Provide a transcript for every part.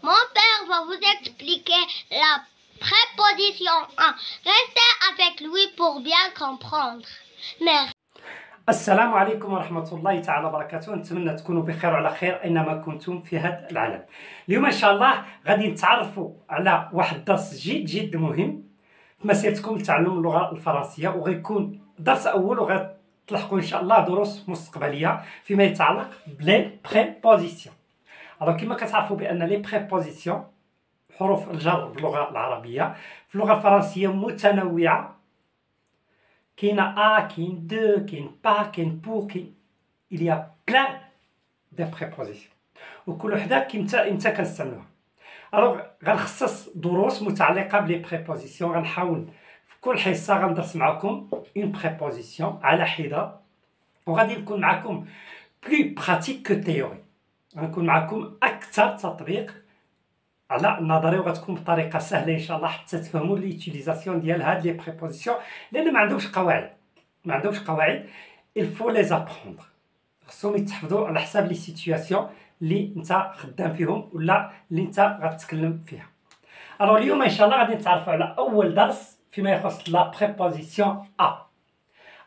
mon père va vous expliquer la préposition en. Restez avec lui pour bien comprendre. Merci. السلام عليكم ورحمة الله تعالى وبركاته. نتمنى تكونوا بخير وعلى خير أينما كنتم في هذا العالم. اليوم إن شاء الله غادي نتعرفوا على واحد الدرس جد مهم في مسيرتكم لتعلم اللغة الفرنسية، وغيكون درس أول وغتلحقوا إن شاء الله دروس مستقبلية فيما يتعلق بلي بريبوزيسيون. alors كما كتعرفوا بأن لي بريبوزيسيون حروف الجر باللغة العربية في اللغة الفرنسية متنوعة. كاين كاين دو، كاين با، كاين بور، كاين il y a plein de prépositions وكل وحده امتى كنستعملوها. الوغ غنخصص دروس متعلقه بلي بريبوزيسيون، غنحاول في كل حصه غندرس معكم اون بريبوزيسيون على حده، وغادي نكون معكم بلو براتيك كو تيوري، غنكون معكم اكثر تطبيق على النظري، وغتكون بطريقه سهله ان شاء الله حتى تفهموا ليوتيليزاسيون ديال هاد لي بريبوزيسيون، لان ما عندهمش قواعد il faut les apprendre. خصهم يتحفظوا على حساب لي سيتوياسيون اللي انت خدام فيهم ولا اللي انت غتتكلم فيها. الوغ اليوم ان شاء الله غادي نتعرفوا على اول درس فيما يخص لا بريبوزيسيون ا.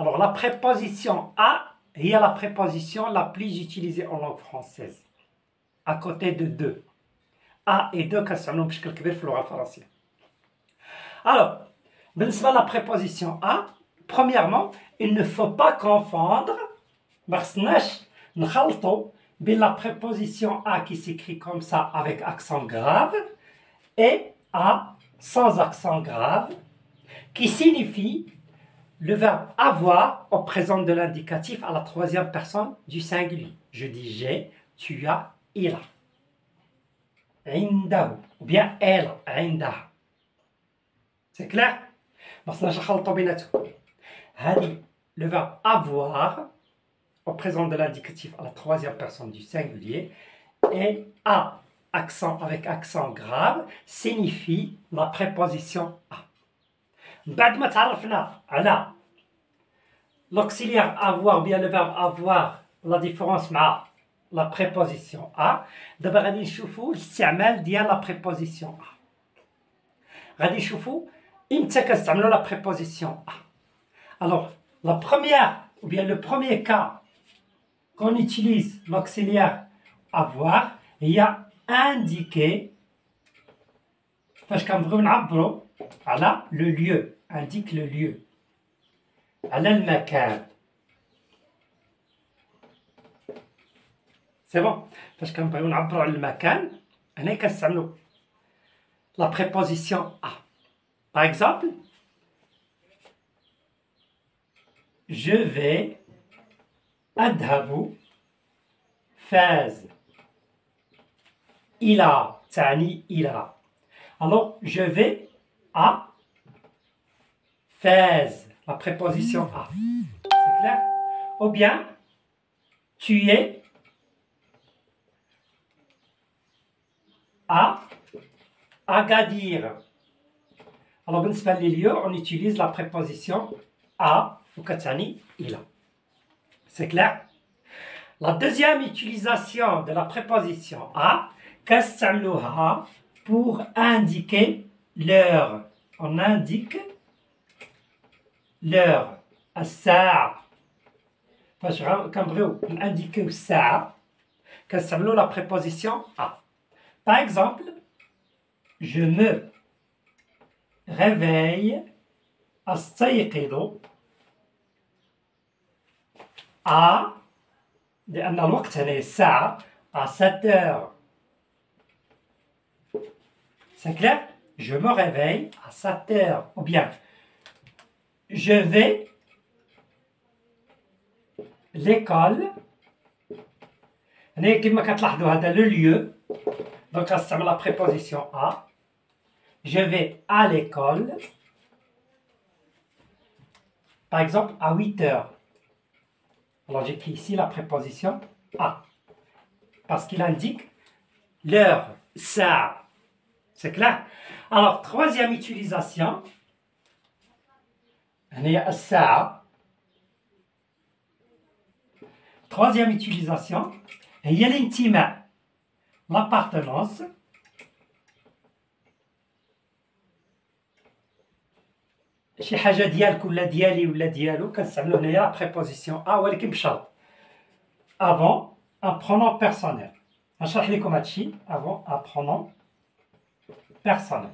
الوغ لا بريبوزيسيون ا هي لا بريبوزيسيون لا بلوس utilisée en langue française à côté de deux. A et 2 كنستعملوهم بشكل كبير في اللغة الفرنسية. Alors, بالنسبة لا préposition A, premièrement, il ne faut pas confondre، ما خصناش نخلطوا بين la préposition A qui s'écrit comme ça avec accent grave et A sans accent grave qui signifie le verbe avoir au présent de l'indicatif à la troisième personne du singulier. Je dis j'ai, tu as, il a. عنده ou bien elle عندها. C'est clair؟ ما خصناش نخلطوا بيناتهم. هذه le verbe avoir au présent de l'indicatif à la troisième personne du singulier et a accent avec accent grave signifie la préposition a. بعد ما تعرفنا على l'auxiliaire avoir ou bien le verbe avoir, la différence مع la préposition A، دابا غادي نشوفوا الاستعمال ديال لا بريبوزيسيون A. غادي نشوفوا امتى كنستعملوا لا بريبوزيسيون A. Alors, la première ou bien le premier cas qu'on utilise l'auxiliaire avoir هي indiquer، فاش كنبغيو نعبروا على le lieu، indique le lieu، على المكان. C'est bon. فاش كنبغيو نعبروا على المكان هنا كنستعملوا la préposition a. Par exemple, je vais أذهب فاز. إلى تعني إلى. Alors je vais à فاز، la préposition a. C'est clair? Ou bien tu es à Agadir. Alors بالنسبة للlieu on utilise la préposition à وكتعني إلى. C'est clair? La deuxième utilisation de la préposition à كنستعملوها pour indiquer l'heure. On indique l'heure. الساعة. فاش كنبغيو نindيكيو الساعة كنستعملو la préposition à. Par exemple, je me réveille أستيقظ à، لأن الوقت هنا الساعة à 7 heures. C'est clair? Je me réveille à 7 heures. Ou bien, je vais l'école. هنا كما كتلاحظوا هذا le lieu. Donc, ça la préposition à. Je vais à l'école. Par exemple, à 8 heures. Alors, j'écris ici la préposition à. Parce qu'il indique l'heure, ça. C'est clair? Alors, troisième utilisation. Troisième utilisation. Il y a l'intimate. L'appartenance. شي حاجه ديالك ولا ديالي ولا ديالو كنستعملو هنايا لا بريبوزيسيون ا ولكن بشرط avant un pronom personnel. غنشرح لكم هادشي avant un pronom personnel.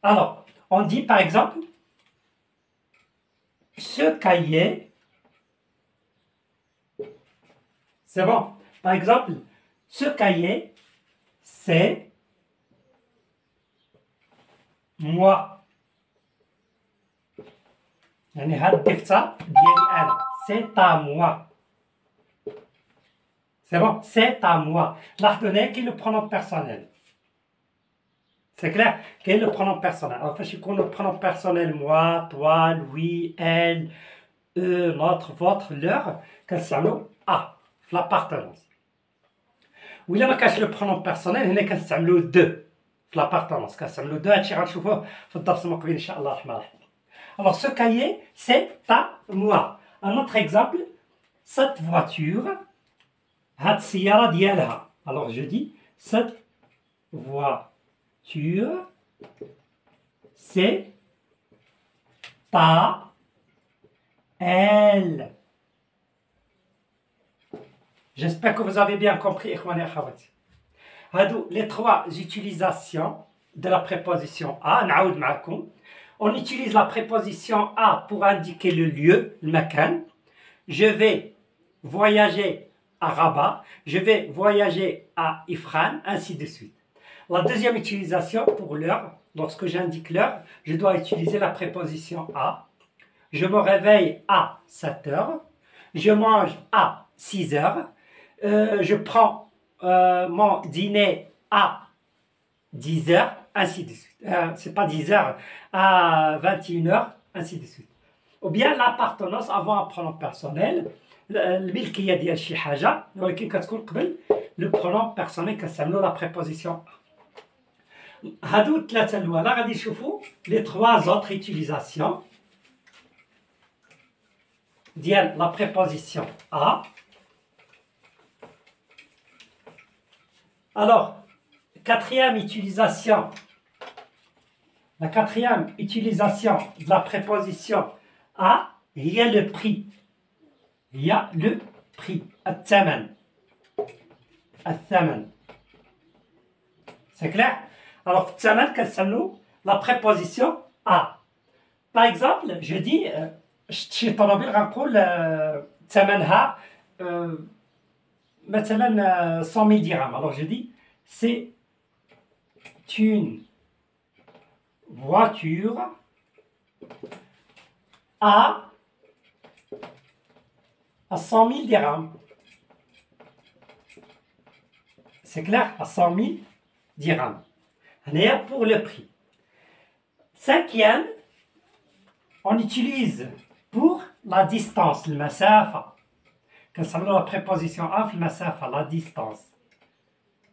Alors, on dit par exemple ce cahier. C'est bon. Par exemple, ce cahier, c'est moi. يعني هاد الدفتر ديالي أنا. C'est à moi. C'est bon. C'est à moi. لاحظوا هنا كاين لو pronom personnel. C'est clair? Quel est le pronom personnel? Alors, فاش يكون le pronom personnel moi, toi, lui, elle, eux, notre, votre, leur, كنستعملو a في l'appartenance. وإلا ما كانش لو pronom personnel هنا كنستعملو de في l'appartenance. كنستعملو de هادشي غنشوفوه في الدرس المقبل إن شاء الله الرحمن الرحيم. Alors, ce cahier, c'est à moi. Un autre exemple, cette voiture, هاد السيارة ديالها. Alors, je dis cette voiture, c'est à elle. J'espère que vous avez bien compris, إخواني أخواتي. هادو les trois utilisations de la préposition à. نعاود معكم. On utilise la préposition à pour indiquer le lieu, le makan. Je vais voyager à Rabat. Je vais voyager à Ifrane, ainsi de suite. La deuxième utilisation pour l'heure, lorsque j'indique l'heure, je dois utiliser la préposition à. Je me réveille à 7 heures. Je mange à 6 heures. Je prends mon dîner à 10 heures, ainsi de suite. C'est pas 10 heures, à 21 heures, ainsi de suite. Ou bien l'appartenance avant un pronom personnel. الملكية ديال شي حاجة ولكن كتكون قبل لو pronom personnel كنستعملو la préposition à. هادو الثلاثة الأولى غادي نشوفو les trois autres utilisations ديال la préposition à. Alors, quatrième utilisation, la quatrième utilisation de la préposition à, il y a le prix. Il y a le prix. الثمن. الثمن. C'est clair? Alors, في الثمن كنستعملو la préposition à. Par exemple, je dis شفت شي طوموبيل غنقول ثمنها مثلا 100 000 dirhams. Alors je dis c'est une voiture à 100 000 dirhams. C'est clair? À 100 000 dirhams. هنايا pour le prix. Cinquième, on utilise pour la distance, المسافة. كنستعملو la préposition à في المسافة, la distance.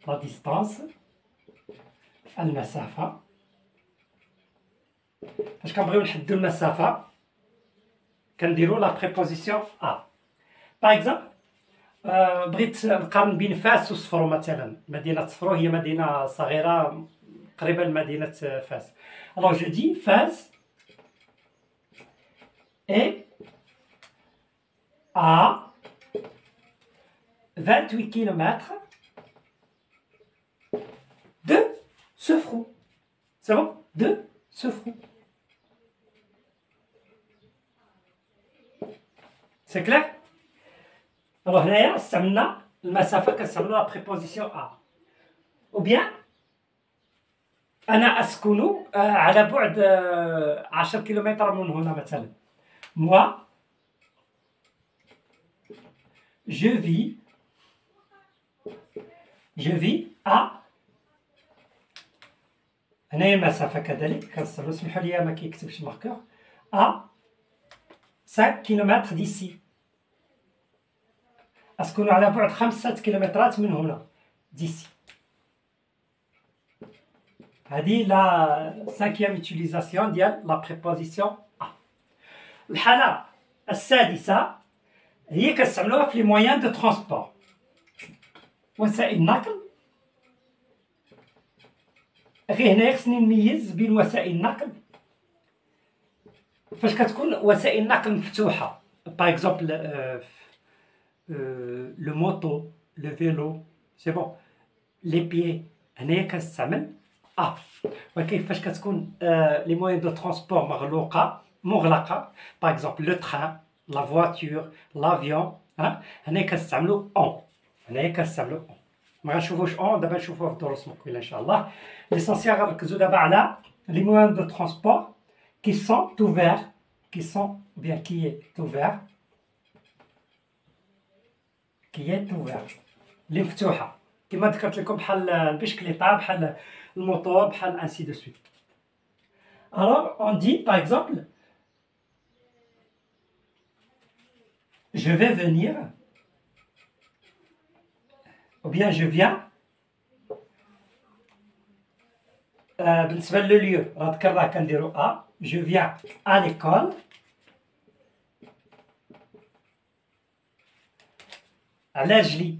La distance, المسافة. فاش كنبغيو نحددو المسافة كنديرو la préposition à. Par exemple, بغيت نقارن بين فاس وصفرو مثلا. مدينة صفرو هي مدينة صغيرة قريبة لمدينة فاس. Alors je dis Fès est à 28 km de Sefrou. C'est bon? De Sefrou. C'est clair? Alors هنايا استعملنا المسافة كنستعملو la préposition à. Ou bien أنا أسكن على بعد 10 كيلومتر من هنا مثلا. Moi, je vis à. هنايا المسافة كذلك كنستعملو. اسمحوا لي ما كيكتبش الماركور. à 5 كيلومتر d'ici. أسكن على بعد 5 كيلومترات من هنا. d'ici. هذه لا cinquième utilisation ديال la préposition à. الحالة السادسة هي كنستعملوها في لي مويان دو ترونسبور. وسائل النقل. غير هنايا خصني نميز بين وسائل النقل فاش كتكون وسائل النقل مفتوحه باغ اكزومبل لو موتو لو فيلو سي بون لي بيي هنايا كنستعمل ولكن فاش كتكون لي موين دو ترونسبور مغلقه باغ اكزومبل لو تران لا فواتور لافيون هنايا كنستعملو هنايا كنستعملو ما غنشوفوش دابا نشوفوه في الدروس المقبله ان شاء الله. ليسونسيال غنركزو دابا على لي موين دو ترونسبور qui sont ouverts, qui est ouvert, اللي مفتوحه كما ذكرت لكم بحال البشكليطه بحال الموطور بحال ainsi de suite. Alors on dit par exemple je vais venir ou bien je viens. بالنسبه للو راه ذكرناه كنديرو je viens à l'école. على رجلي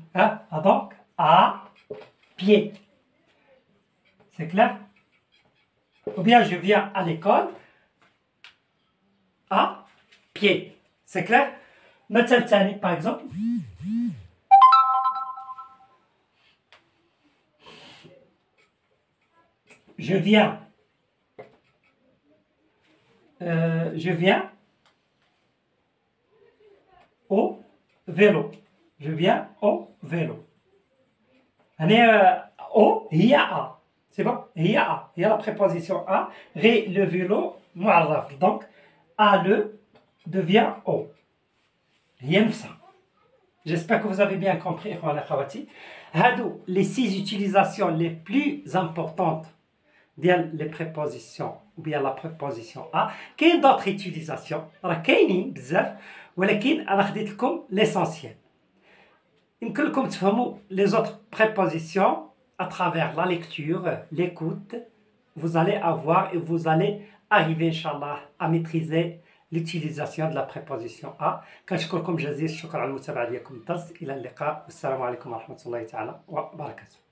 donc à pied. C'est clair? Ou bien je viens à l'école à pied. C'est clair? مثل ثاني par exemple je viens au vélo. Je viens au vélo. au هي a. C'est bon? هي a. Il y a la préposition a. Le vélo معرف. Donc a le devient au. هي نفسها. J'espère que vous avez bien compris. إخواني أخواتي. هادو les 6 utilisations les plus importantes ديال les prépositions ou bien la préposition a. كاين d'autres utilisations راه كاينين بزاف ولكن انا خديت لكم l'essentiel. يمكن لكم تفهموا les autres prépositions à travers la lecture, l'écoute. Vous allez avoir et vous allez arriver inchallah à maîtriser l'utilisation de la préposition a. كنشكركم جزيل الشكر على المتابعة ديالكم الدرس. إلى اللقاء والسلام عليكم ورحمة الله تعالى وبركاته.